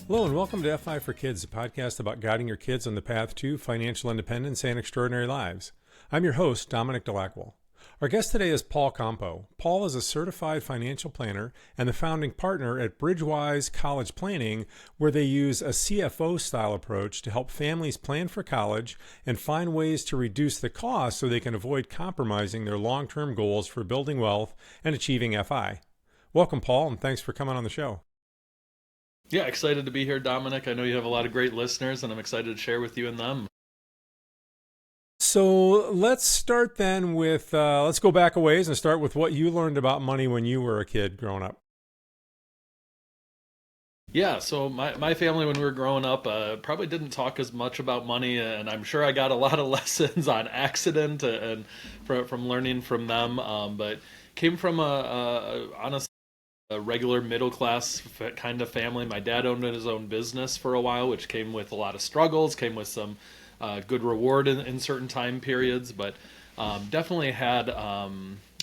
Hello and welcome to FI for Kids, a podcast about guiding your kids on the path to financial independence and extraordinary lives. I'm your host, Dominic DeLaquil. Our guest today is Paul Compeau. Paul is a certified financial planner and the founding partner at Bridgewise College Planning, where they use a CFO-style approach to help families plan for college and find ways to reduce the cost so they can avoid compromising their long-term goals for building wealth and achieving FI. Welcome, Paul, and thanks for coming on the show. Yeah, excited to be here, Dominic. I know you have a lot of great listeners, and I'm excited to share with you and them. So let's start then with, let's go back a ways and start with what you learned about money when you were a kid growing up. Yeah, so my family, when we were growing up, probably didn't talk as much about money, and I'm sure I got a lot of lessons on accident and from learning from them, but came from honestly, a regular middle class kind of family. My dad owned his own business for a while, which came with a lot of struggles, came with some good reward in certain time periods, but definitely had a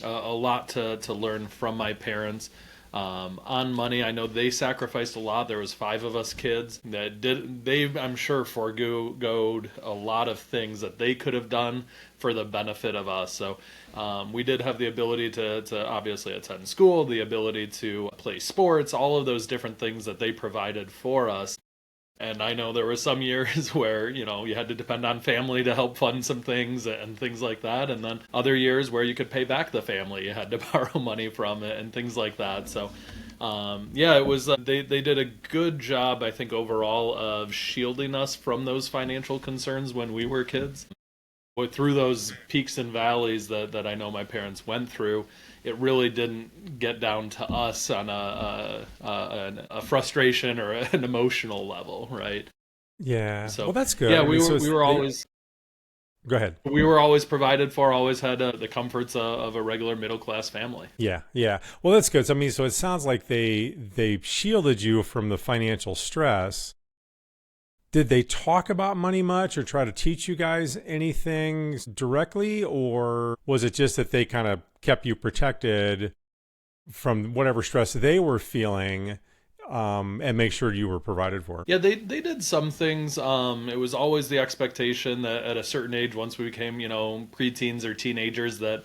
lot to learn from my parents on money. I know they sacrificed a lot. There was 5 of us kids that I'm sure foregoed a lot of things that they could have done for the benefit of us. So we did have the ability to obviously attend school, the ability to play sports, all of those different things that they provided for us. And I know there were some years where, you had to depend on family to help fund some things and things like that. And then other years where you could pay back the family, you had to borrow money from it and things like that. So, it was, they did a good job, I think, overall of shielding us from those financial concerns when we were kids. Through those peaks and valleys that I know my parents went through, it really didn't get down to us on a frustration or an emotional level, right? Yeah. So, well, that's good. Yeah, we were always. Go ahead. We were always provided for, always had the comforts of a regular middle class family. Yeah. Well, that's good. So, so it sounds like they shielded you from the financial stress. Did they talk about money much or try to teach you guys anything directly, or was it just that they kind of kept you protected from whatever stress they were feeling and make sure you were provided for? Yeah, they did some things. It was always the expectation that at a certain age, once we became, preteens or teenagers, that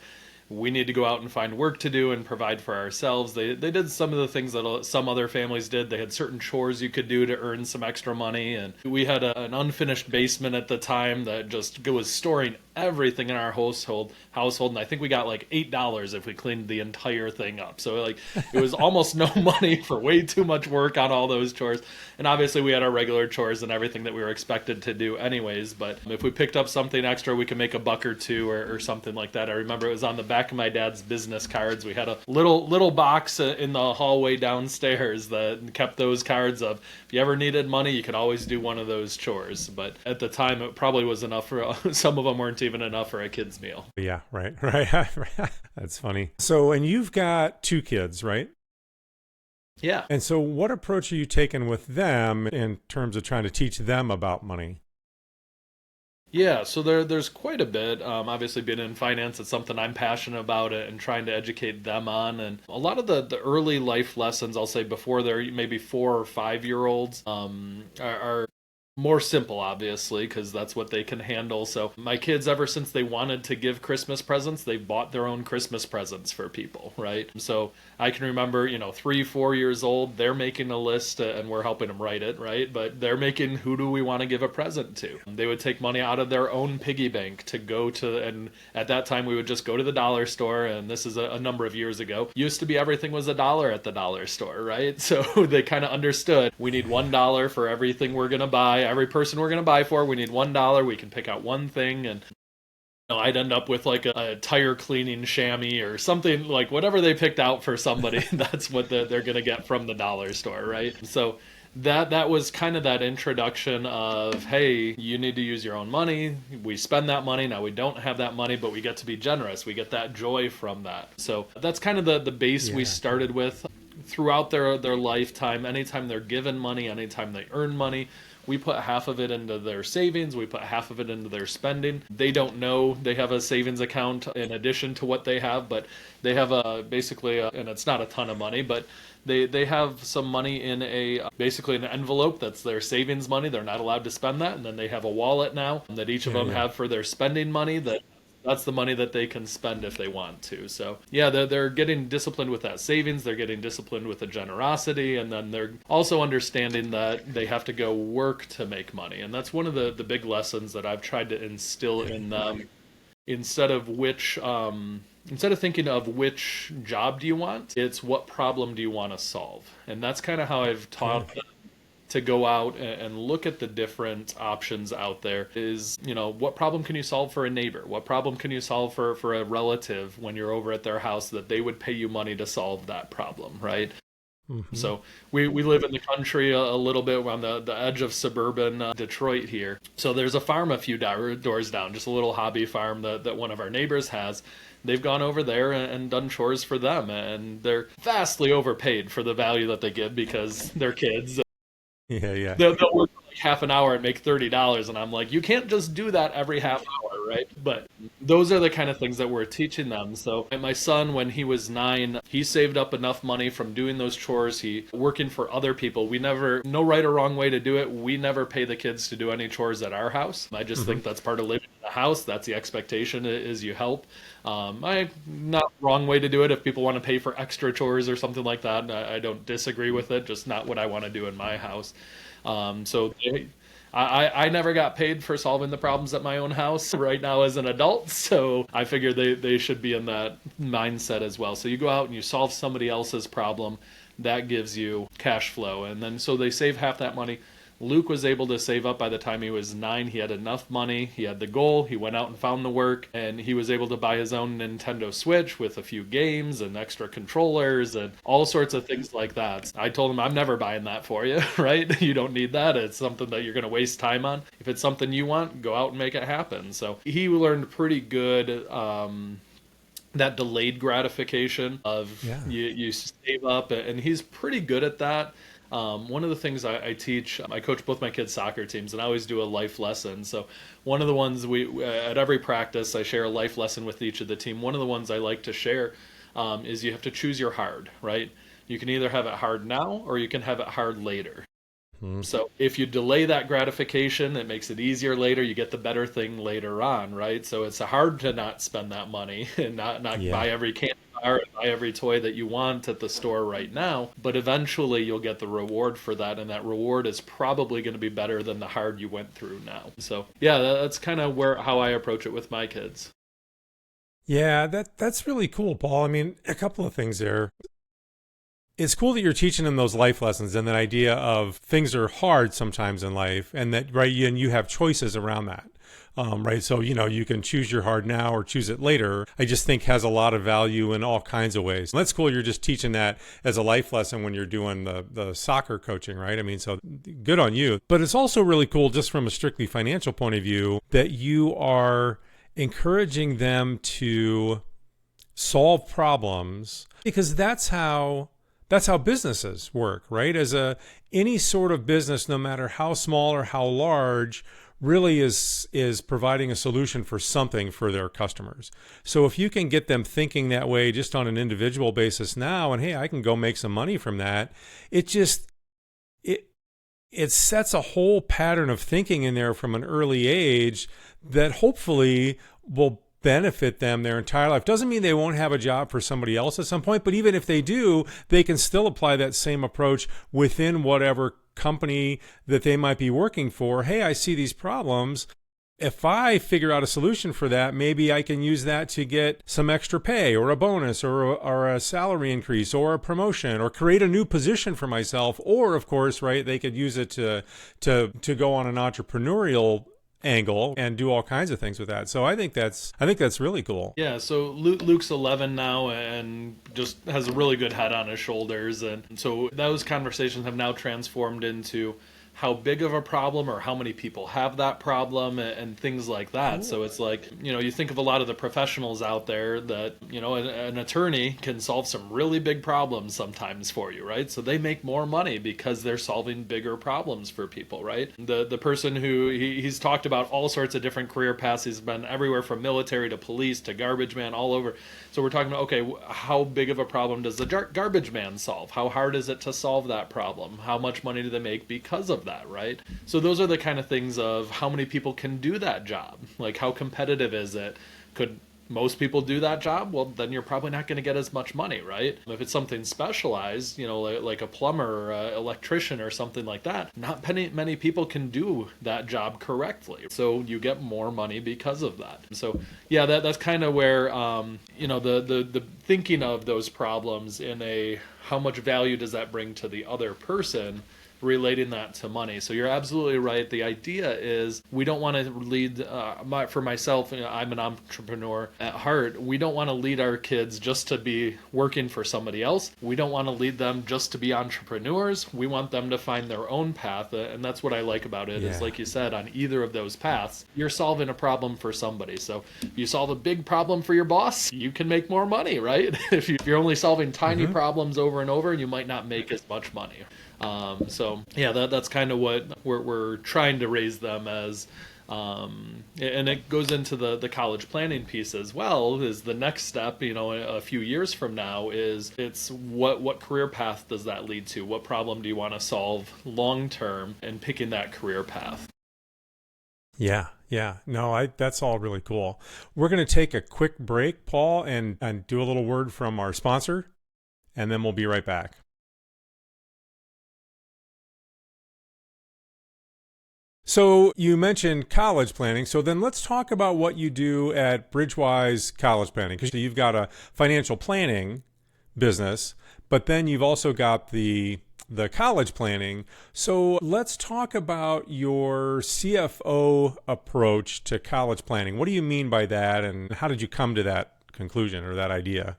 we need to go out and find work to do and provide for ourselves. They did some of the things that some other families did. They had certain chores you could do to earn some extra money. And we had an unfinished basement at the time that just was storing everything in our household. And I think we got like $8 if we cleaned the entire thing up. So it was almost no money for way too much work on all those chores. And obviously we had our regular chores and everything that we were expected to do anyways. But if we picked up something extra, we could make $1 or $2 or something like that. I remember it was on the back of my dad's business cards. We had a little box in the hallway downstairs that kept those cards of, if you ever needed money, you could always do one of those chores. But at the time, it probably was enough for some of them weren't even enough for a kid's meal. Yeah, right. That's funny. So, and you've got 2 kids, right? Yeah. And so what approach are you taking with them in terms of trying to teach them about money? Yeah, so there's quite a bit. Obviously, being in finance, it's something I'm passionate about and trying to educate them on. And a lot of the early life lessons, I'll say, before they're maybe 4 or 5-year-olds, are more simple, obviously, because that's what they can handle. So my kids, ever since they wanted to give Christmas presents, they bought their own Christmas presents for people, right? So I can remember, 3, 4 years old, they're making a list and we're helping them write it, right? But they're making, who do we want to give a present to? They would take money out of their own piggy bank to go to, and at that time we would just go to the dollar store, and this is a number of years ago. Used to be everything was $1 at the dollar store, right? So they kind of understood, we need $1 for everything we're going to buy. Every person we're going to buy for, we need $1. We can pick out one thing, and I'd end up with like a tire cleaning chamois or something, like whatever they picked out for somebody. That's what they're going to get from the dollar store, right? So that was kind of that introduction of, hey, you need to use your own money. We spend that money. Now we don't have that money, but we get to be generous. We get that joy from that. So that's kind of the base we started with. Throughout their lifetime, anytime they're given money, anytime they earn money, we put half of it into their savings, we put half of it into their spending. They don't know they have a savings account in addition to what they have, but they have and it's not a ton of money, but they have some money in basically an envelope that's their savings money. They're not allowed to spend that. And then they have a wallet now that each of them have for their spending money, that's the money that they can spend if they want to. So yeah, they're getting disciplined with that savings. They're getting disciplined with the generosity. And then they're also understanding that they have to go work to make money. And that's one of the big lessons that I've tried to instill in them. Instead of thinking of which job do you want, it's what problem do you want to solve. And that's kind of how I've taught them to go out and look at the different options out there. Is, what problem can you solve for a neighbor? What problem can you solve for a relative when you're over at their house that they would pay you money to solve that problem, right? Mm-hmm. So we live in the country a little bit on the edge of suburban Detroit here. So there's a farm a few doors down, just a little hobby farm that one of our neighbors has. They've gone over there and done chores for them, and they're vastly overpaid for the value that they give because they're kids. Yeah. They'll work for like half an hour and make $30, and I'm like, you can't just do that every half hour, right? But those are the kind of things that we're teaching them. So my son, when he was 9, he saved up enough money from doing those chores. He working for other people. No right or wrong way to do it. We never pay the kids to do any chores at our house. I just think that's part of living in a house. That's the expectation, is you help. Not wrong way to do it. If people want to pay for extra chores or something like that, I don't disagree with it. Just not what I want to do in my house. I never got paid for solving the problems at my own house right now as an adult, so I figure they should be in that mindset as well. So you go out and you solve somebody else's problem, that gives you cash flow, and then so they save half that money. Luke was able to save up by the time he was 9. He had enough money. He had the goal. He went out and found the work, and he was able to buy his own Nintendo Switch with a few games and extra controllers and all sorts of things like that. I told him, I'm never buying that for you, right? You don't need that. It's something that you're going to waste time on. If it's something you want, go out and make it happen. So he learned pretty good that delayed gratification of you save up, and he's pretty good at that. One of the things I teach, I coach both my kids' soccer teams, and I always do a life lesson. So one of the ones at every practice, I share a life lesson with each of the team. One of the ones I like to share is you have to choose your hard, right? You can either have it hard now or you can have it hard later. So if you delay that gratification, it makes it easier later. You get the better thing later on, right? So it's hard to not spend that money and not buy every candy bar and buy every toy that you want at the store right now. But eventually you'll get the reward for that, and that reward is probably going to be better than the hard you went through now. So yeah, that's kind of how I approach it with my kids. Yeah, that's really cool, Paul. I mean, a couple of things there. It's cool that you're teaching them those life lessons and that idea of things are hard sometimes in life, and that, right, and you have choices around that. Right. So, you can choose your hard now or choose it later. I just think has a lot of value in all kinds of ways. And that's cool. You're just teaching that as a life lesson when you're doing the soccer coaching, right? I mean, so good on you. But it's also really cool just from a strictly financial point of view that you are encouraging them to solve problems, because that's how businesses work, right? As any sort of business, no matter how small or how large, really is providing a solution for something for their customers. So if you can get them thinking that way just on an individual basis now, and hey, I can go make some money from that, it sets a whole pattern of thinking in there from an early age that hopefully will benefit them their entire life. Doesn't mean they won't have a job for somebody else at some point, but even if they do, they can still apply that same approach within whatever company that they might be working for. Hey, I see these problems. If I figure out a solution for that, maybe I can use that to get some extra pay or a bonus or a salary increase or a promotion or create a new position for myself. Or, of course, right, they could use it to go on an entrepreneurial angle and do all kinds of things with that. So I think that's really cool. Yeah, so Luke's 11 now and just has a really good head on his shoulders, and so those conversations have now transformed into how big of a problem or how many people have that problem and things like that. Cool. So it's like, you think of a lot of the professionals out there that, an attorney can solve some really big problems sometimes for you, right? So they make more money because they're solving bigger problems for people, right? The person who he's talked about all sorts of different career paths. He's been everywhere from military to police to garbage man, all over. So we're talking about, okay, how big of a problem does the garbage man solve? How hard is it to solve that problem? How much money do they make because of that, right? So those are the kind of things of how many people can do that job. Like, how competitive is it? Could most people do that job? Well, then you're probably not going to get as much money, right? If it's something specialized, like a plumber or an electrician or something like that, not many people can do that job correctly. So you get more money because of that. So yeah, that's kind of where, the thinking of those problems in a how much value does that bring to the other person, relating that to money. So you're absolutely right. The idea is we don't want to lead, for myself, I'm an entrepreneur at heart. We don't want to lead our kids just to be working for somebody else. We don't want to lead them just to be entrepreneurs. We want them to find their own path. And that's what I like about it, is like you said, on either of those paths, you're solving a problem for somebody. So if you solve a big problem for your boss, you can make more money, right? If you're only solving tiny problems over and over, you might not make as much money. So yeah, that's kind of what we're trying to raise them as, and it goes into the college planning piece as well. Is the next step, a few years from now, is it's what career path does that lead to? What problem do you want to solve long term, and picking that career path. Yeah. No, that's all really cool. We're going to take a quick break, Paul, and do a little word from our sponsor, and then we'll be right back. So you mentioned college planning. So then let's talk about what you do at Bridgewise College Planning, because you've got a financial planning business, but then you've also got the college planning. So let's talk about your CFO approach to college planning. What do you mean by that, and how did you come to that conclusion or that idea?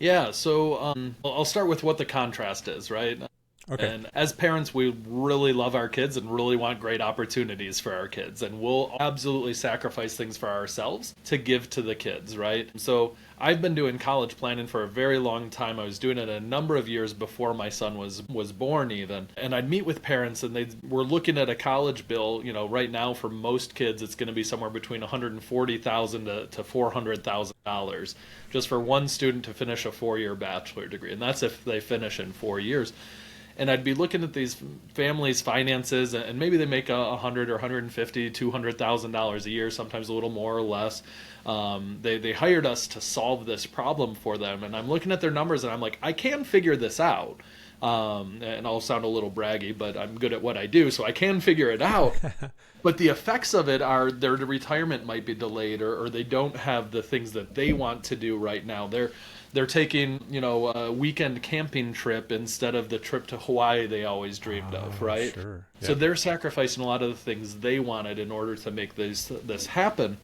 Yeah, so I'll start with what the contrast is, right? Okay. And as parents, we really love our kids and really want great opportunities for our kids. And we'll absolutely sacrifice things for ourselves to give to the kids, right? So I've been doing college planning for a very long time. I was doing it a number of years before my son was born even. And I'd meet with parents, and they were looking at a college bill. Right now for most kids, it's going to be somewhere between $140,000 to $400,000 just for one student to finish a 4-year bachelor degree. And that's if they finish in 4 years. And I'd be looking at these families' finances, and maybe they make $100,000 or $150,000, $200,000 a year, sometimes a little more or less. They hired us to solve this problem for them, and I'm looking at their numbers, and I'm like, I can figure this out. And I'll sound a little braggy, but I'm good at what I do, so I can figure it out. But the effects of it are their retirement might be delayed, or they don't have the things that they want to do right now. They're taking, a weekend camping trip instead of the trip to Hawaii they always dreamed of, right? Sure. Yeah. So they're sacrificing a lot of the things they wanted in order to make this happen.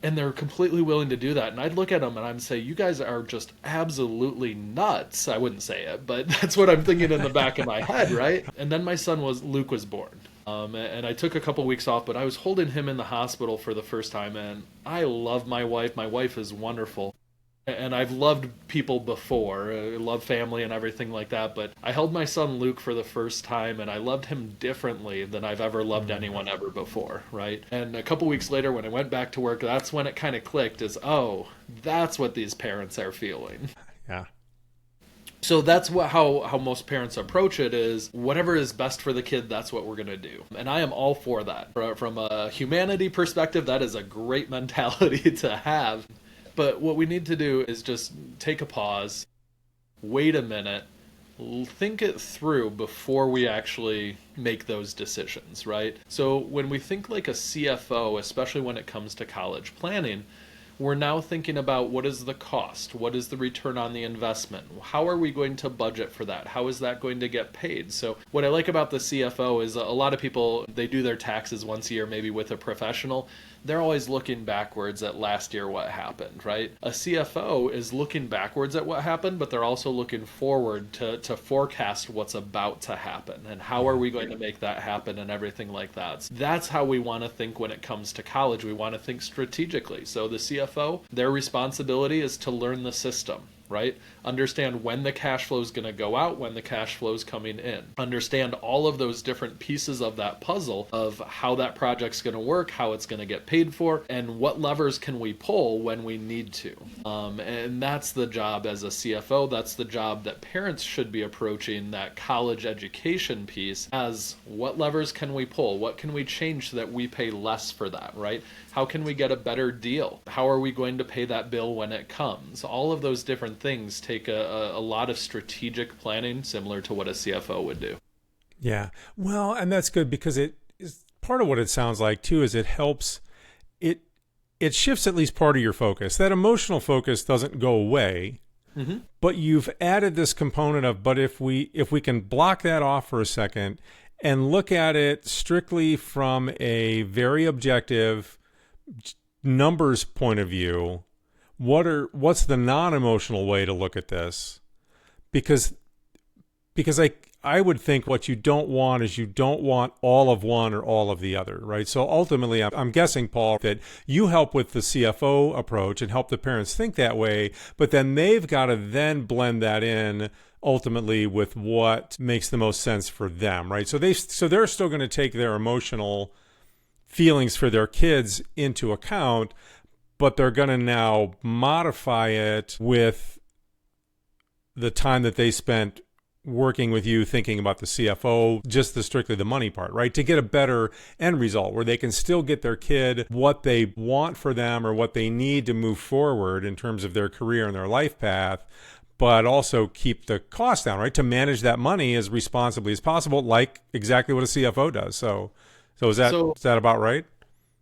And they're completely willing to do that. And I'd look at them and I'd say, you guys are just absolutely nuts. I wouldn't say it, but that's what I'm thinking in the back of my head, right? And then my son Luke was born. And I took a couple weeks off, but I was holding him in the hospital for the first time. And I love my wife. My wife is wonderful. And I've loved people before, I love family and everything like that, but I held my son Luke for the first time, and I loved him differently than I've ever loved anyone ever before, right? And a couple weeks later, when I went back to work, that's when it kind of clicked, is, oh, that's what these parents are feeling. Yeah. So that's how most parents approach it, is whatever is best for the kid, that's what we're going to do. And I am all for that. From a humanity perspective, that is a great mentality to have. But what we need to do is just take a pause, wait a minute, think it through before we actually make those decisions, right? So when we think like a CFO, especially when it comes to college planning, we're now thinking about what is the cost? What is the return on the investment? How are we going to budget for that? How is that going to get paid? So what I like about the CFO is a lot of people, they do their taxes once a year, maybe with a professional. they're always looking backwards at last year what happened, right? A CFO is looking backwards at what happened, but they're also looking forward to forecast what's about to happen and how are we going to make that happen and everything like that. So that's how we want to think when it comes to college. We want to think strategically. So the CFO, their responsibility is to learn the system, right? Understand when the cash flow is going to go out, when the cash flow is coming in. Understand all of those different pieces of that puzzle of how that project's going to work, how it's going to get paid for, and what levers can we pull when we need to. And that's the job as a CFO. That's the job that parents should be approaching that college education piece as what levers can we pull? What can we change so that we pay less for that, right? How can we get a better deal? How are we going to pay that bill when it comes? All of those different things take a lot of strategic planning, similar to what a CFO would do. Yeah. Well, and that's good because it is part of what it sounds like too, is it helps, it shifts at least part of your focus. That emotional focus doesn't go away, but you've added this component of, but if we can block that off for a second and look at it strictly from a very objective numbers point of view, what's the non-emotional way to look at this? Because I would think what you don't want is you don't want all of one or all of the other, right? So ultimately, I'm guessing, Paul, that you help with the CFO approach and help the parents think that way, but then they've got to then blend that in ultimately with what makes the most sense for them, right? So they're still going to take their emotional feelings for their kids into account, but they're going to now modify it with the time that they spent working with you, thinking about the CFO, just strictly the money part, right? To get a better end result where they can still get their kid what they want for them or what they need to move forward in terms of their career and their life path, but also keep the cost down, right? To manage that money as responsibly as possible, like exactly what a CFO does. So is that about right?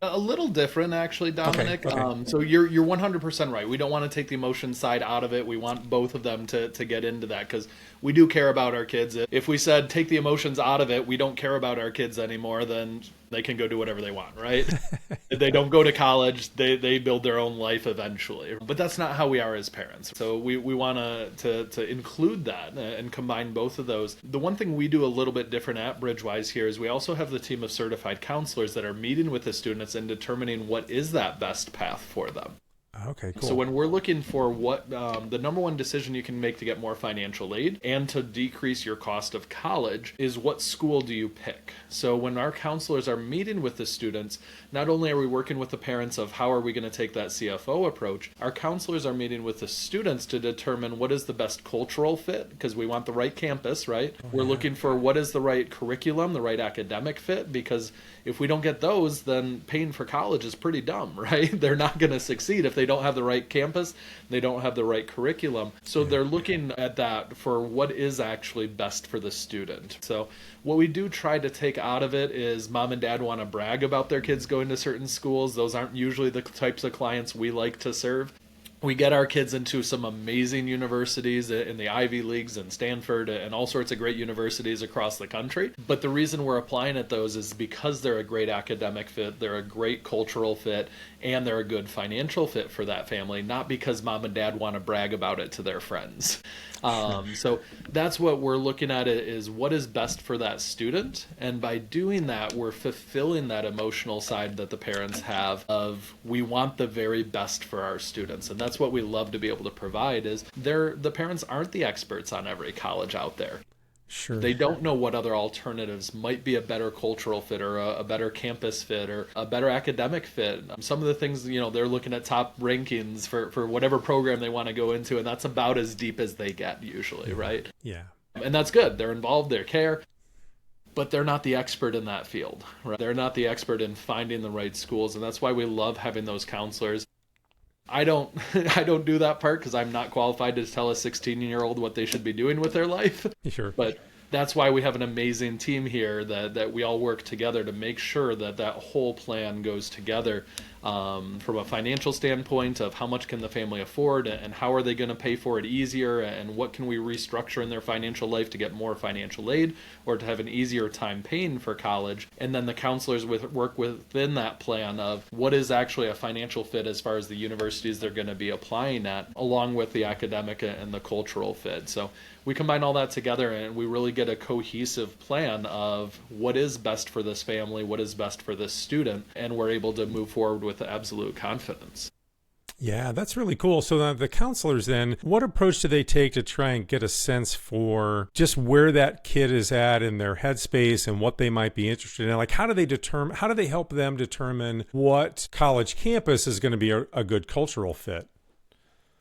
A little different, actually, Dominic. Okay. So you're 100% right. We don't want to take the emotion side out of it. We want both of them to get into that because we do care about our kids. If we said take the emotions out of it, we don't care about our kids anymore, then they can go do whatever they want, right? If they don't go to college, they build their own life eventually. But that's not how we are as parents. So we want to include that and combine both of those. The one thing we do a little bit different at Bridgewise here is we also have the team of certified counselors that are meeting with the students and determining what is that best path for them. Okay, cool. So when we're looking for what the number one decision you can make to get more financial aid and to decrease your cost of college is what school do you pick? So when our counselors are meeting with the students, not only are we working with the parents of how are we going to take that CFO approach, our counselors are meeting with the students to determine what is the best cultural fit, because we want the right campus, right? We're looking for what is the right curriculum, the right academic fit, because if we don't get those, then paying for college is pretty dumb, right? They're not going to succeed if they don't have the right campus, they don't have the right curriculum. So they're looking at that for what is actually best for the student. So what we do try to take out of it is mom and dad want to brag about their kids going to certain schools. Those aren't usually the types of clients we like to serve. We get our kids into some amazing universities in the Ivy Leagues and Stanford and all sorts of great universities across the country. But the reason we're applying at those is because they're a great academic fit, they're a great cultural fit, and they're a good financial fit for that family, not because mom and dad want to brag about it to their friends. So that's what we're looking at is what is best for that student. And by doing that, we're fulfilling that emotional side that the parents have of we want the very best for our students. And that's what we love to be able to provide is the parents aren't the experts on every college out there. Sure. They don't know what other alternatives might be a better cultural fit or a better campus fit or a better academic fit. Some of the things, they're looking at top rankings for whatever program they want to go into, and that's about as deep as they get usually, right? Yeah. And that's good. They're involved, they care, but they're not the expert in that field, right? They're not the expert in finding the right schools, and that's why we love having those counselors. I don't do that part because I'm not qualified to tell a 16-year-old what they should be doing with their life. Sure. But that's why we have an amazing team here that we all work together to make sure that whole plan goes together from a financial standpoint of how much can the family afford and how are they going to pay for it easier, and what can we restructure in their financial life to get more financial aid or to have an easier time paying for college. And then the counselors work within that plan of what is actually a financial fit as far as the universities they're going to be applying at, along with the academic and the cultural fit. So we combine all that together and we really get a cohesive plan of what is best for this family, what is best for this student, and we're able to move forward with absolute confidence. Yeah, that's really cool. So the counselors then, what approach do they take to try and get a sense for just where that kid is at in their headspace and what they might be interested in? Like, how do they help them determine what college campus is going to be a good cultural fit?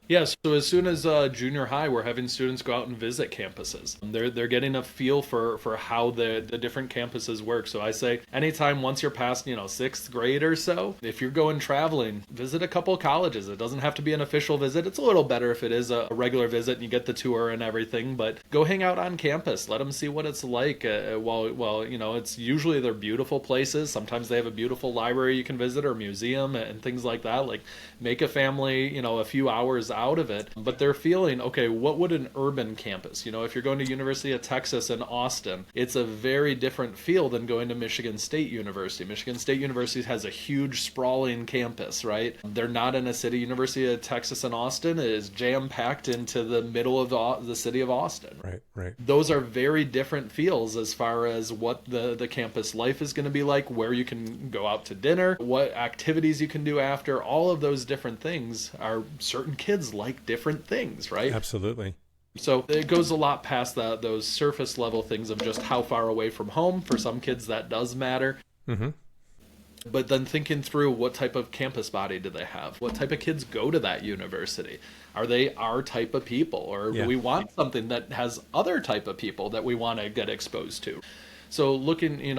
Yeah, so as soon as junior high, we're having students go out and visit campuses. They're getting a feel for how the different campuses work. So I say anytime once you're past, sixth grade or so, if you're going traveling, visit a couple colleges. It doesn't have to be an official visit. It's a little better if it is a regular visit and you get the tour and everything, but go hang out on campus. Let them see what it's like. While it's usually they're beautiful places. Sometimes they have a beautiful library you can visit or museum and things like that. Like make a family, a few hours out of it, but they're feeling, okay, what would an urban campus, if you're going to University of Texas in Austin, it's a very different feel than going to Michigan State University. Michigan State University has a huge sprawling campus, right? They're not in a city. University of Texas in Austin is jam-packed into the middle of the city of Austin. Right. Those are very different feels as far as what the campus life is going to be like, where you can go out to dinner, what activities you can do after. All of those different things are certain kids like different things, right? Absolutely. So it goes a lot past those surface level things of just how far away from home. For some kids that does matter. Mm-hmm. But then thinking through what type of campus body do they have? What type of kids go to that university? Are they our type of people? Or do we want something that has other type of people that we want to get exposed to? So looking, we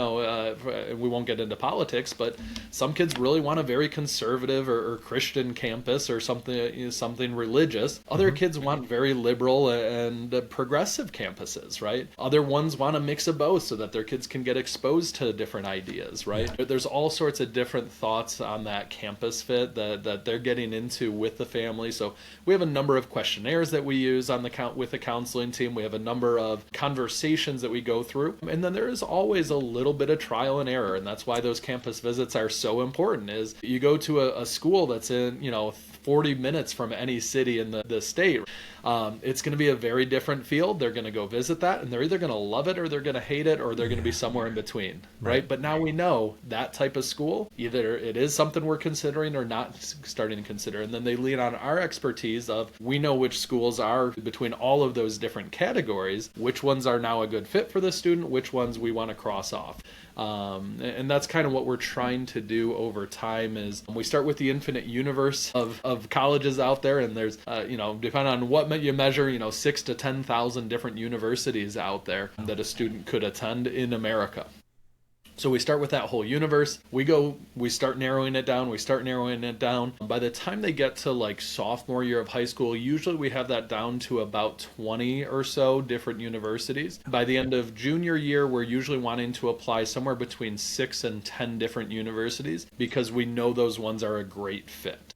won't get into politics, but some kids really want a very conservative or Christian campus or something religious. Other kids want very liberal and progressive campuses, right? Other ones want a mix of both so that their kids can get exposed to different ideas, right? There's all sorts of different thoughts on that campus fit that they're getting into with the family. So we have a number of questionnaires that we use with the counseling team. We have a number of conversations that we go through. And then there is always a little bit of trial and error, and that's why those campus visits are so important. Is you go to a school that's in 40 minutes from any city in the state, it's going to be a very different field. They're going to go visit that, and they're either going to love it or they're going to hate it, or they're going to be somewhere in between, right? But now we know that type of school, either it is something we're considering or not starting to consider, and then they lean on our expertise of we know which schools are between all of those different categories, which ones are now a good fit for the student, which ones we want to cross off. And that's kind of what we're trying to do over time. Is we start with the infinite universe of colleges out there, and there's depending on what you measure, 6,000 to 10,000 different universities out there that a student could attend in America. So we start with that whole universe. We start narrowing it down. By the time they get to like sophomore year of high school, usually we have that down to about 20 or so different universities. By the end of junior year, we're usually wanting to apply somewhere between 6 and 10 different universities because we know those ones are a great fit.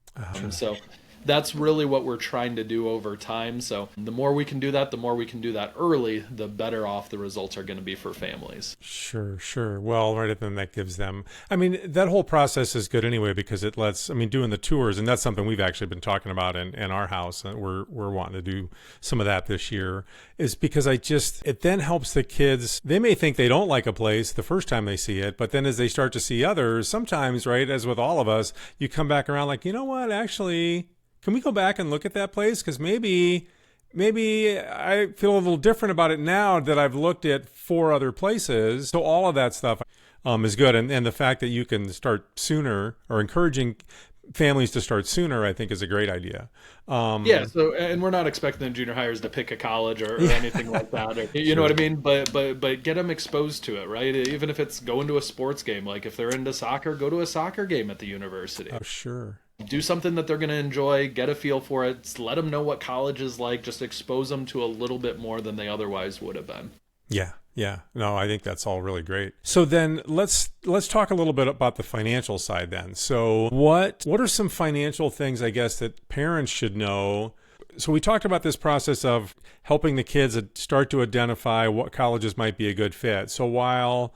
So that's really what we're trying to do over time. So the more we can do that early, the better off the results are going to be for families. Sure. Well, right then that gives them, that whole process is good anyway, because it lets, doing the tours, and that's something we've actually been talking about in our house, and we're wanting to do some of that this year, is because it then helps the kids. They may think they don't like a place the first time they see it, but then as they start to see others, sometimes, right, as with all of us, you come back around like, you know what, actually, can we go back and look at that place? Because maybe I feel a little different about it now that I've looked at 4 other places. So all of that stuff is good. And the fact that you can start sooner, or encouraging families to start sooner, I think is a great idea. So, and we're not expecting the junior hires to pick a college or anything like that. Or, you know what I mean? But get them exposed to it, right? Even if it's going to a sports game, like if they're into soccer, go to a soccer game at the university. Oh, sure. Do something that they're going to enjoy, get a feel for it, let them know what college is like, just expose them to a little bit more than they otherwise would have been. Yeah, Yeah, no, I think that's all really great. So then let's talk a little bit about the financial side then. So what are some financial things, I guess, that parents should know? So we talked about this process of helping the kids start to identify what colleges might be a good fit. So while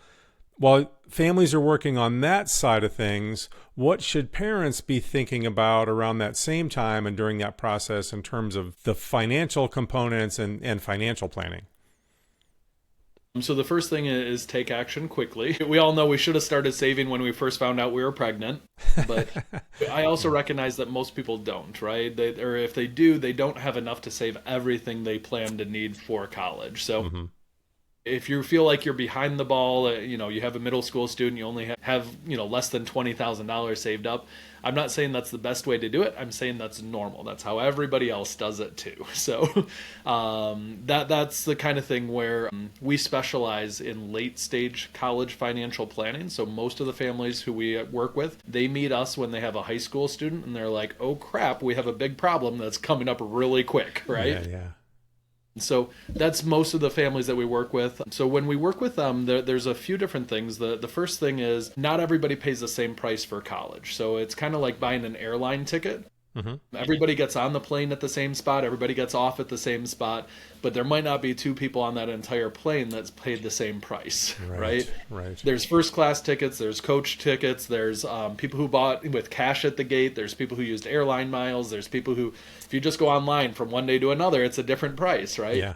families are working on that side of things, what should parents be thinking about around that same time and during that process in terms of the financial components and financial planning? So the first thing is take action quickly. We all know we should have started saving when we first found out we were pregnant, but I also recognize that most people don't, right? Or if they do, they don't have enough to save everything they plan to need for college. So if you feel like you're behind the ball, you have a middle school student, you only have less than $20,000 saved up. I'm not saying that's the best way to do it. I'm saying that's normal. That's how everybody else does it too. So that's the kind of thing where we specialize in late stage college financial planning. So most of the families who we work with, they meet us when they have a high school student and they're like, oh crap, we have a big problem that's coming up really quick, right? Yeah. So that's most of the families that we work with. So when we work with them, there's a few different things. The first thing is not everybody pays the same price for college. So it's kind of like buying an airline ticket. Everybody gets on the plane at the same spot. Everybody gets off at the same spot. But there might not be two people on that entire plane that's paid the same price, right? There's first class tickets. There's coach tickets. There's people who bought with cash at the gate. There's people who used airline miles. There's people who, if you just go online from one day to another, it's a different price, right? Yeah.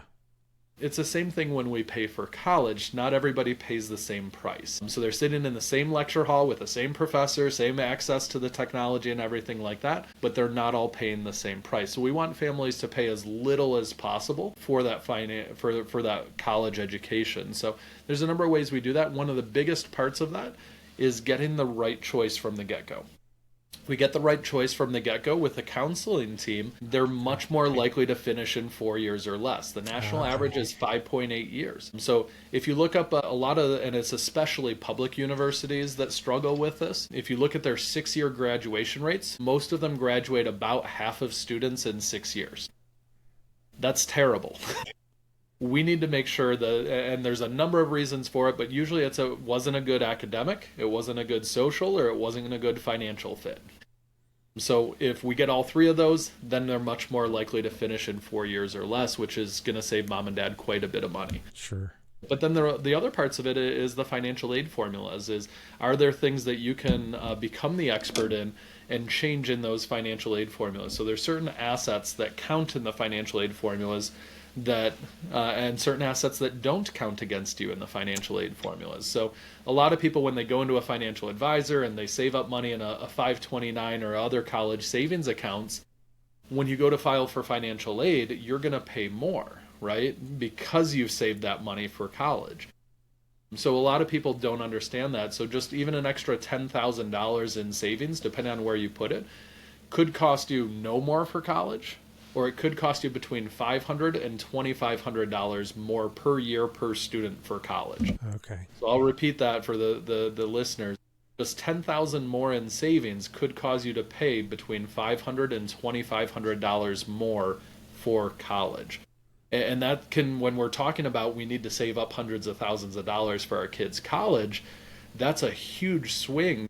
It's the same thing when we pay for college. Not everybody pays the same price. So they're sitting in the same lecture hall with the same professor, same access to the technology and everything like that, but they're not all paying the same price. So we want families to pay as little as possible for that for that college education. So there's a number of ways we do that. One of the biggest parts of that is getting the right choice from the get-go. We get the right choice from the get-go with the counseling team, they're much more likely to finish in 4 years or less. The national average is 5.8 years. So if you look up a lot of, and it's especially public universities that struggle with this, if you look at their 6-year graduation rates, most of them graduate about half of students in 6 years. That's terrible. We need to make sure that, and there's a number of reasons for it, but usually it wasn't a good academic, it wasn't a good social, or it wasn't a good financial fit. So if we get all three of those, then they're much more likely to finish in 4 years or less, which is going to save mom and dad quite a bit of money. Sure. But then the other parts of it is the financial aid formulas. Are there things that you can become the expert in and change in those financial aid formulas? So there's certain assets that count in the financial aid formulas that and certain assets that don't count against you in the financial aid formulas. So a lot of people, when they go into a financial advisor and they save up money in a 529 or other college savings accounts, when you go to file for financial aid, you're going to pay more, right? Because you've saved that money for college. So a lot of people don't understand that. So just even an extra $10,000 in savings, depending on where you put it, could cost you no more for college, or it could cost you between $500 and $2,500 more per year per student for college. Okay. So I'll repeat that for the listeners. Just $10,000 more in savings could cause you to pay between $500 and $2,500 more for college. And that can, when we're talking about we need to save up hundreds of thousands of dollars for our kids' college, that's a huge swing.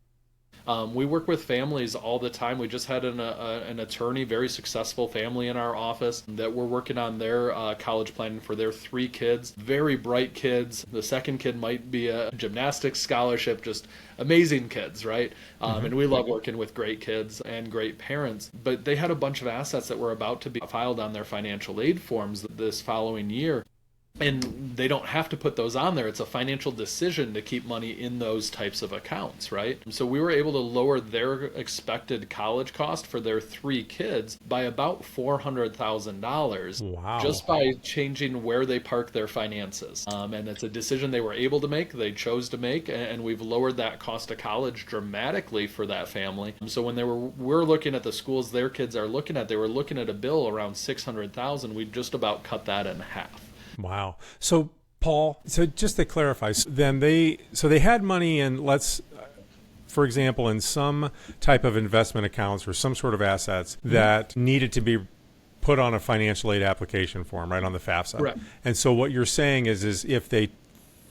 We work with families all the time. We just had an attorney, very successful family in our office that we're working on their college planning for their 3 kids. Very bright kids. The second kid might be a gymnastics scholarship, just amazing kids, right? And we love working with great kids and great parents. But they had a bunch of assets that were about to be filed on their financial aid forms this following year. And they don't have to put those on there. It's a financial decision to keep money in those types of accounts, right? So we were able to lower their expected college cost for their 3 kids by about $400,000. Wow. Just by changing where they park their finances. And it's a decision they were able to make, they chose to make, and we've lowered that cost of college dramatically for that family. So when we're looking at the schools their kids are looking at, they were looking at a bill around $600,000. We just about cut that in half. Wow. So Paul, so just to clarify, then they had money in, for example, in some type of investment accounts or some sort of assets that needed to be put on a financial aid application form, right, on the FAFSA. Correct. And so what you're saying is if they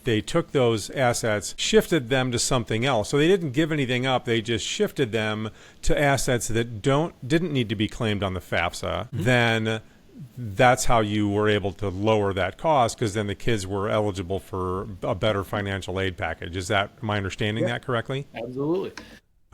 they took those assets, shifted them to something else. So they didn't give anything up. They just shifted them to assets that didn't need to be claimed on the FAFSA. Then that's how you were able to lower that cost, because then the kids were eligible for a better financial aid package. Am I understanding that correctly? Absolutely.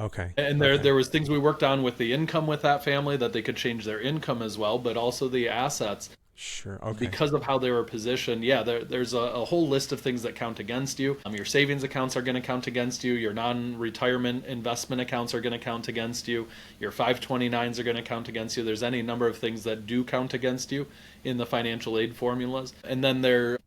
Okay. And there was things we worked on with the income with that family, that they could change their income as well, but also the assets. Sure. Okay. Because of how they were positioned, there's a whole list of things that count against you. Your savings accounts are going to count against you. Your non-retirement investment accounts are going to count against you. Your 529s are going to count against you. There's any number of things that do count against you in the financial aid formulas. And then there's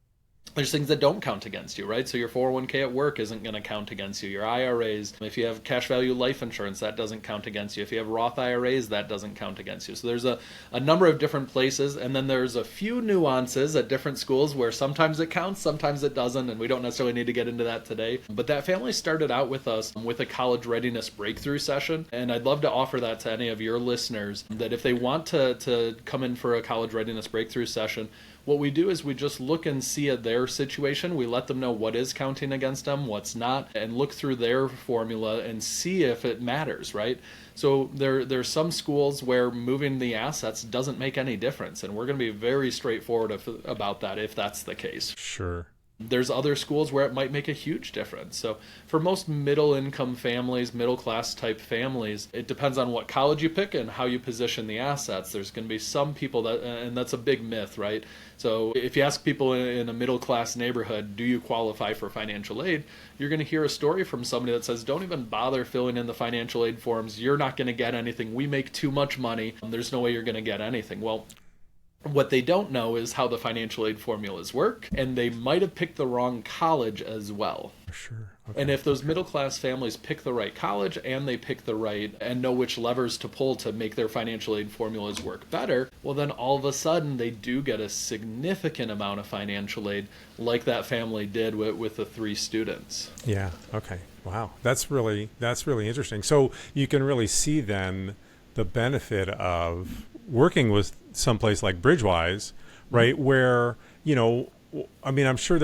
things that don't count against you, right? So your 401k at work isn't going to count against you. Your IRAs, if you have cash value life insurance, that doesn't count against you. If you have Roth IRAs, that doesn't count against you. So there's a number of different places, and then there's a few nuances at different schools where sometimes it counts, sometimes it doesn't, and we don't necessarily need to get into that today. But that family started out with us with a college readiness breakthrough session, and I'd love to offer that to any of your listeners, that if they want to come in for a college readiness breakthrough session, what we do is we just look and see at their situation. We let them know what is counting against them, what's not, and look through their formula and see if it matters, right? So there's some schools where moving the assets doesn't make any difference, and we're going to be very straightforward about that if that's the case. Sure. There's other schools where it might make a huge difference. So for most middle-income families, middle-class type families, it depends on what college you pick and how you position the assets. There's going to be some people and that's a big myth, right? So if you ask people in a middle-class neighborhood, do you qualify for financial aid? You're going to hear a story from somebody that says, don't even bother filling in the financial aid forms. You're not going to get anything. We make too much money. There's no way you're going to get anything. Well, what they don't know is how the financial aid formulas work, and they might have picked the wrong college as well. Sure. Okay. And if those middle-class families pick the right college and they pick the right and know which levers to pull to make their financial aid formulas work better, well, then all of a sudden they do get a significant amount of financial aid, like that family did with the 3 students. Yeah. Okay. Wow. That's really interesting. So you can really see then the benefit of working with someplace like Bridgewise, right? Where, I mean, I'm sure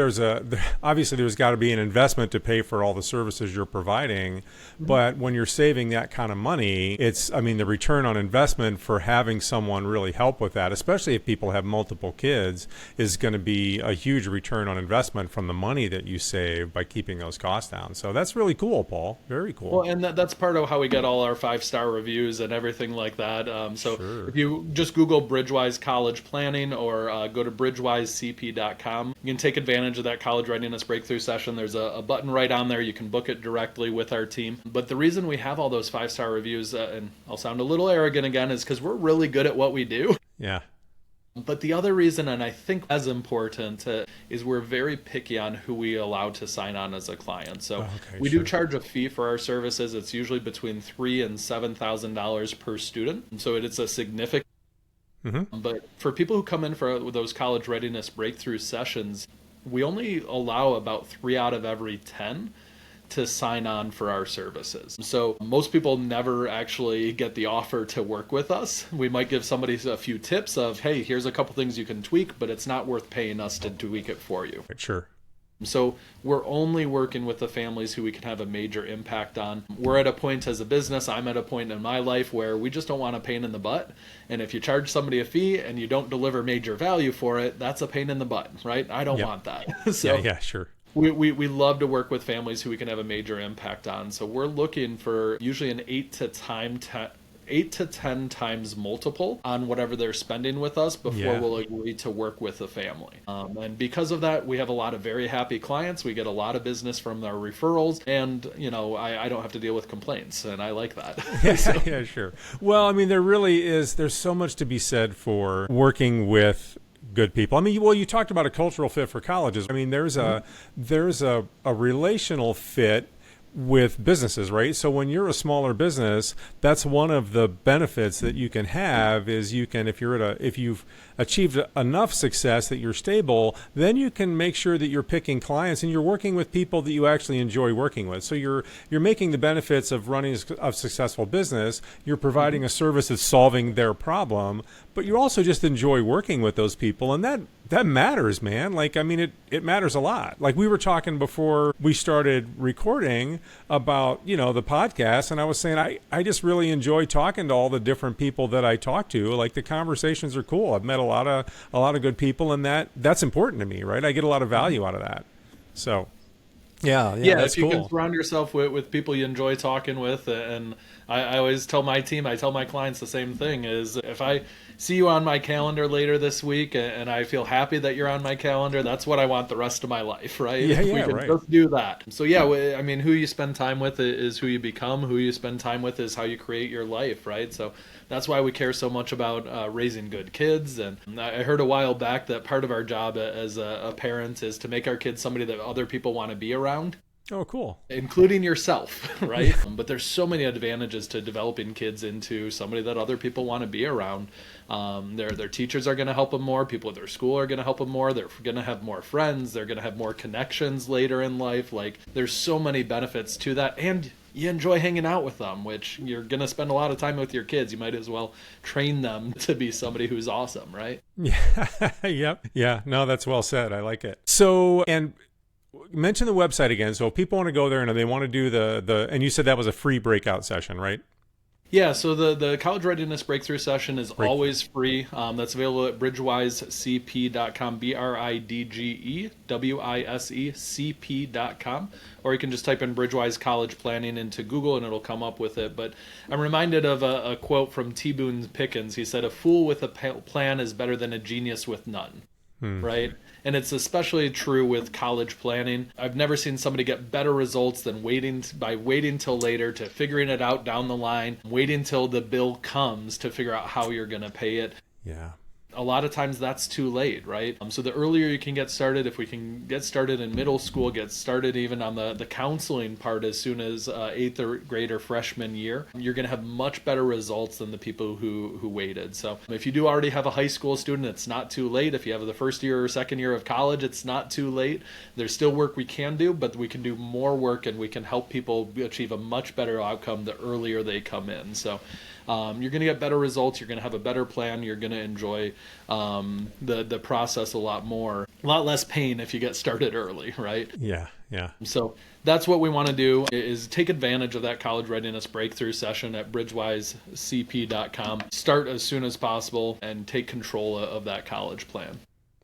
obviously there's got to be an investment to pay for all the services you're providing, but when you're saving that kind of money, the return on investment for having someone really help with that, especially if people have multiple kids, is going to be a huge return on investment from the money that you save by keeping those costs down. So that's really cool, Paul. Very cool. Well, and that's part of how we get all our 5-star reviews and everything like that. Sure. If you just Google Bridgewise College Planning or go to bridgewisecp.com, you can take advantage of that college readiness breakthrough session. There's a button right on there. You can book it directly with our team. But the reason we have all those 5-star reviews, and I'll sound a little arrogant again, is because we're really good at what we do. Yeah. But the other reason, and I think as important, is we're very picky on who we allow to sign on as a client. So we do charge a fee for our services. It's usually between $3,000 and $7,000 per student. And so it's a significant. But for people who come in for those college readiness breakthrough sessions, we only allow about 3 out of every 10 to sign on for our services. So most people never actually get the offer to work with us. We might give somebody a few tips of, hey, here's a couple things you can tweak, but it's not worth paying us to tweak it for you. Sure. So we're only working with the families who we can have a major impact on. We're at a point as a business, I'm at a point in my life where we just don't want a pain in the butt. And if you charge somebody a fee and you don't deliver major value for it, that's a pain in the butt, right? I don't want that. So yeah, sure. We love to work with families who we can have a major impact on. So we're looking for usually an 8 to 10 times multiple on whatever they're spending with us before we'll agree to work with the family. And because of that, we have a lot of very happy clients. We get a lot of business from our referrals, and I don't have to deal with complaints, and I like that. Yeah, sure. Well, I mean, there's so much to be said for working with good people. I mean, well, you talked about a cultural fit for colleges. I mean, there's a relational fit with businesses, right? So when you're a smaller business, that's one of the benefits that you can have is if you've achieved enough success that you're stable, then you can make sure that you're picking clients and you're working with people that you actually enjoy working with. So you're making the benefits of running a successful business. You're providing a service that's solving their problem, but you also just enjoy working with those people, and that matters, man. Like, I mean, it matters a lot. Like, we were talking before we started recording about, the podcast, and I was saying I just really enjoy talking to all the different people that I talk to. Like, the conversations are cool. I've met a lot of good people, and that's important to me, right? I get a lot of value out of that. So, yeah, that's if you cool. can surround yourself with people you enjoy talking with, and I always tell my team, I tell my clients the same thing, is if I see you on my calendar later this week and I feel happy that you're on my calendar, that's what I want the rest of my life, right? Yeah, We can right. just do that. So I mean, who you spend time with is who you become. Who you spend time with is how you create your life, right? So that's why we care so much about raising good kids. And I heard a while back that part of our job as a parent is to make our kids somebody that other people want to be around. Oh, cool. Including yourself, right? But there's so many advantages to developing kids into somebody that other people want to be around. Their teachers are going to help them more. People at their school are going to help them more. They're going to have more friends. They're going to have more connections later in life. Like, there's so many benefits to that. And you enjoy hanging out with them, which you're going to spend a lot of time with your kids. You might as well train them to be somebody who's awesome, right? Yeah. Yep. Yeah. No, that's well said. I like it. So, and mention the website again. So if people want to go there and they want to do and you said that was a free breakout session, right? Yeah, so the College Readiness Breakthrough Session is always free. That's available at bridgewisecp.com, BRIDGEWISECP.com, or you can just type in Bridgewise College Planning into Google and it'll come up with it. But I'm reminded of a quote from T. Boone Pickens. He said, "A fool with a plan is better than a genius with none." Right? And it's especially true with college planning. I've never seen somebody get better results than waiting till later to figuring it out down the line, waiting till the bill comes to figure out how you're going to pay it. Yeah. A lot of times that's too late, right? So the earlier you can get started, if we can get started in middle school, get started even on the counseling part as soon as 8th grade or freshman year, you're going to have much better results than the people who waited. So if you do already have a high school student, it's not too late. If you have the first year or second year of college, it's not too late. There's still work we can do, but we can do more work and we can help people achieve a much better outcome the earlier they come in. So you're going to get better results. You're going to have a better plan. You're going to enjoy the process a lot less pain if you get started early, right? Yeah. So that's what we want to do, is take advantage of that College Readiness Breakthrough Session at bridgewisecp.com. Start as soon as possible and take control of that college plan.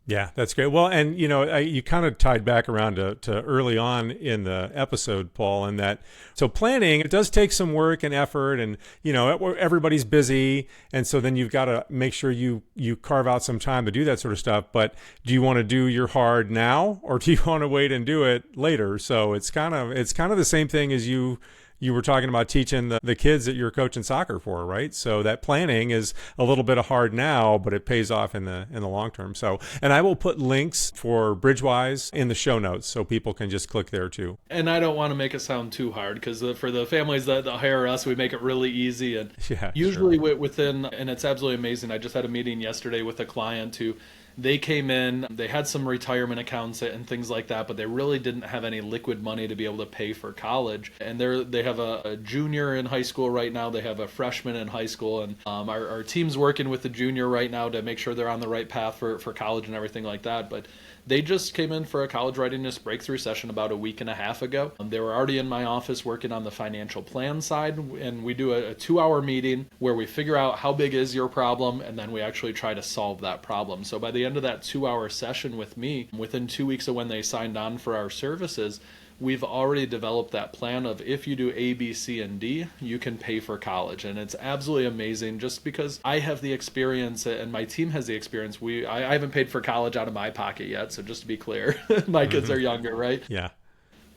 Yeah, that's great. Well, and you kind of tied back around to early on in the episode, Paul, and that so planning, it does take some work and effort, and everybody's busy, and so then you've got to make sure you carve out some time to do that sort of stuff. But do you want to do your hard now, or do you want to wait and do it later? So it's kind of the same thing as you were talking about teaching the kids that you're coaching soccer for, right? So that planning is a little bit of hard now, but it pays off in the long term. So, and I will put links for Bridgewise in the show notes so people can just click there too. And I don't want to make it sound too hard, because for the families that hire us, we make it really easy. And usually within, and it's absolutely amazing. I just had a meeting yesterday with a client who, they came in, they had some retirement accounts and things like that, but they really didn't have any liquid money to be able to pay for college. And they have a junior in high school right now. They have a freshman in high school. And our team's working with the junior right now to make sure they're on the right path for college and everything like that. But they just came in for a College Readiness Breakthrough Session about a week and a half ago. They were already in my office working on the financial plan side, and we do a 2-hour meeting where we figure out how big is your problem, and then we actually try to solve that problem. So by the end of that 2-hour session with me, within 2 weeks of when they signed on for our services, we've already developed that plan of, if you do A, B, C, and D, you can pay for college. And it's absolutely amazing, just because I have the experience and my team has the experience. I haven't paid for college out of my pocket yet, so just to be clear, my kids are younger, right? Yeah.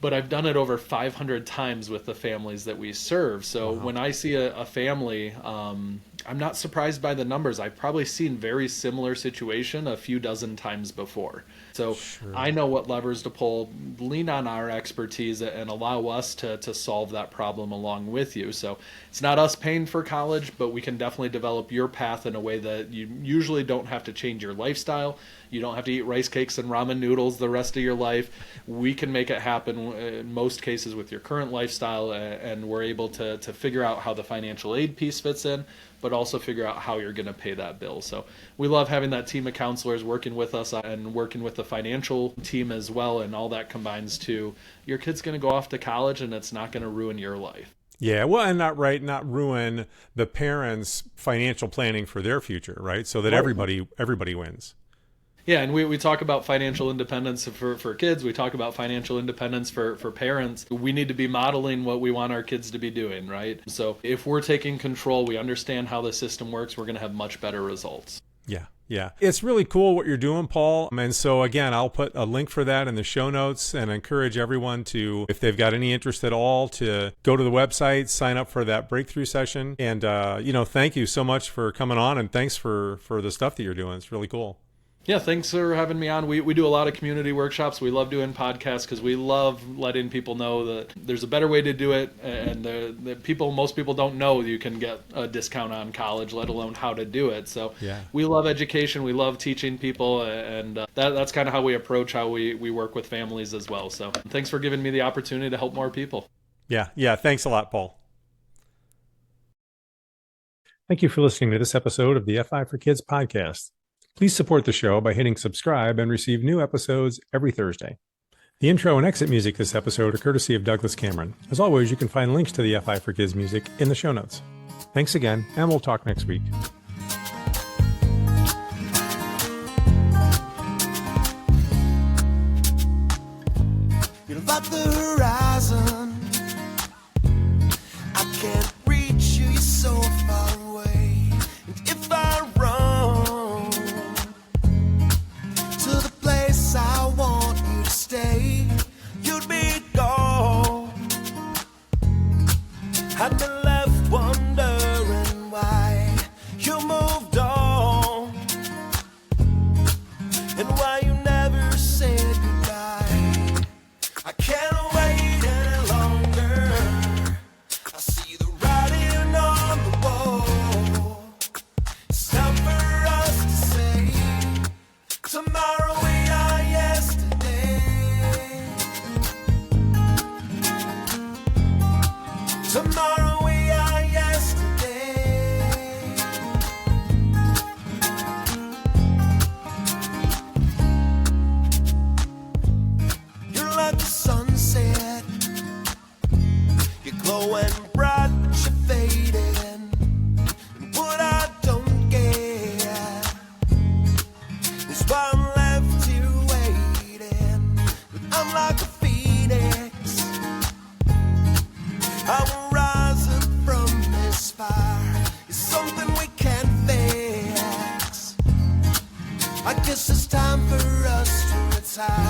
But I've done it over 500 times with the families that we serve. So when I see a family, I'm not surprised by the numbers. I've probably seen very similar situation a few dozen times before. So I know what levers to pull, lean on our expertise, and allow us to solve that problem along with you. So it's not us paying for college, but we can definitely develop your path in a way that you usually don't have to change your lifestyle. You don't have to eat rice cakes and ramen noodles the rest of your life. We can make it happen in most cases with your current lifestyle, and we're able to figure out how the financial aid piece fits in. but also figure out how you're going to pay that bill. So we love having that team of counselors working with us and working with the financial team as well. And all that combines to your kid's going to go off to college and it's not going to ruin your life. Yeah, well, and not ruin the parents' financial planning for their future, right? So that everybody wins. Yeah, and we talk about financial independence for kids. We talk about financial independence for parents. We need to be modeling what we want our kids to be doing, right? So if we're taking control, we understand how the system works, we're going to have much better results. Yeah. It's really cool what you're doing, Paul. And so again, I'll put a link for that in the show notes and encourage everyone to, if they've got any interest at all, to go to the website, sign up for that breakthrough session. And, thank you so much for coming on, and thanks for the stuff that you're doing. It's really cool. Yeah, thanks for having me on. We do a lot of community workshops. We love doing podcasts because we love letting people know that there's a better way to do it, and most people don't know you can get a discount on college, let alone how to do it. So we love education. We love teaching people, and that's kind of how we approach how we work with families as well. So thanks for giving me the opportunity to help more people. Yeah. Thanks a lot, Paul. Thank you for listening to this episode of the FI for Kids podcast. Please support the show by hitting subscribe and receive new episodes every Thursday. The intro and exit music this episode are courtesy of Douglas Cameron. As always, you can find links to the FI for Kids music in the show notes. Thanks again, and we'll talk next week. You're like the horizon. I can't reach you, you're so far away. And if I run to the place I want you to stay, you'd be gone. I'd be left wondering why you moved on, and why you never said goodbye. I can't wait any longer. I see the writing on the wall. It's time for us to say, tomorrow we are yesterday. Tomorrow we are yesterday. You're like the sunset. You're glowing bright, but you're fading. And what I don't get is why I'm left here waiting. But I'm like a phoenix. I will rise up from this fire. It's something we can't fix. I guess it's time for us to retire.